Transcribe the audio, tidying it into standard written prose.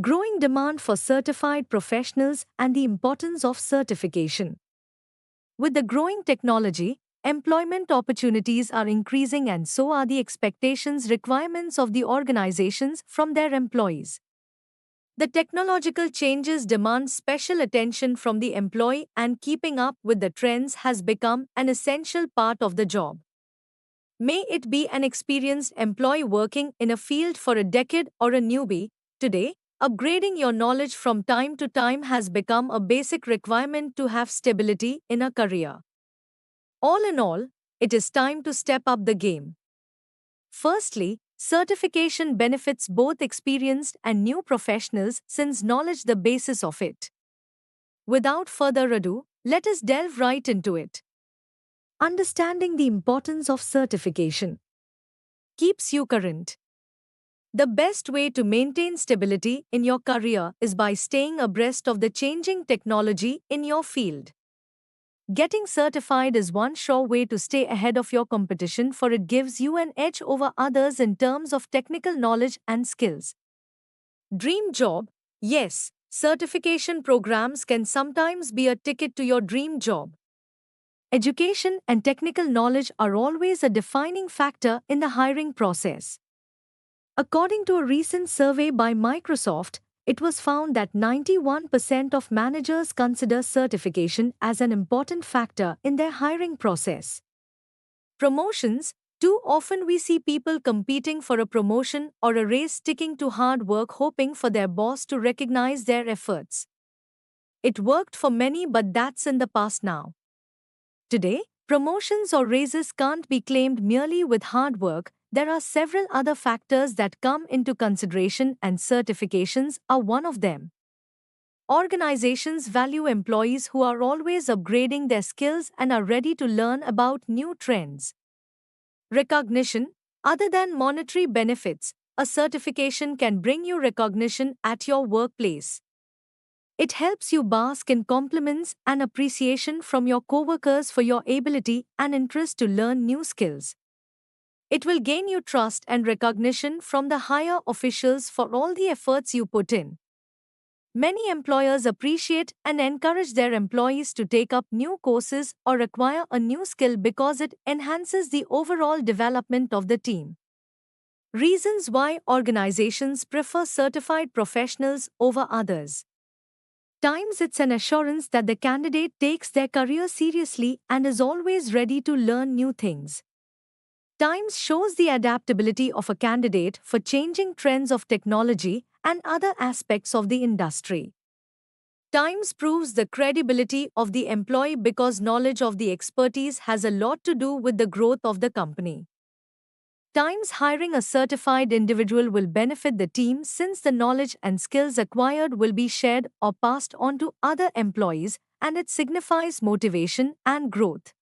growing demand for certified professionals, and the importance of certification. With the growing technology, employment opportunities are increasing and so are the expectations requirements of the organizations from their employees. The technological changes demand special attention from the employee and keeping up with the trends has become an essential part of the job. May it be an experienced employee working in a field for a decade or a newbie, today, upgrading your knowledge from time to time has become a basic requirement to have stability in a career. All in all, it is time to step up the game. Firstly, certification benefits both experienced and new professionals since knowledge the basis of it. Without further ado, let us delve right into it. Understanding the importance of certification keeps you current. The best way to maintain stability in your career is by staying abreast of the changing technology in your field. Getting certified is one sure way to stay ahead of your competition, for it gives you an edge over others in terms of technical knowledge and skills. Dream job? Yes, certification programs can sometimes be a ticket to your dream job. Education and technical knowledge are always a defining factor in the hiring process. According to a recent survey by Microsoft, it was found that 91% of managers consider certification as an important factor in their hiring process. Promotions. Too often we see people competing for a promotion or a raise, sticking to hard work hoping for their boss to recognize their efforts. It worked for many, but that's in the past now. Today, promotions or raises can't be claimed merely with hard work. There are several other factors that come into consideration, and certifications are one of them. Organizations value employees who are always upgrading their skills and are ready to learn about new trends. Recognition. Other than monetary benefits, a certification can bring you recognition at your workplace. It helps you bask in compliments and appreciation from your coworkers for your ability and interest to learn new skills. It will gain you trust and recognition from the higher officials for all the efforts you put in. Many employers appreciate and encourage their employees to take up new courses or acquire a new skill because it enhances the overall development of the team. Reasons why organizations prefer certified professionals over others. Times it's an assurance that the candidate takes their career seriously and is always ready to learn new things. Times shows the adaptability of a candidate for changing trends of technology and other aspects of the industry. Times proves the credibility of the employee because knowledge of the expertise has a lot to do with the growth of the company. Times hiring a certified individual will benefit the team since the knowledge and skills acquired will be shared or passed on to other employees, and it signifies motivation and growth.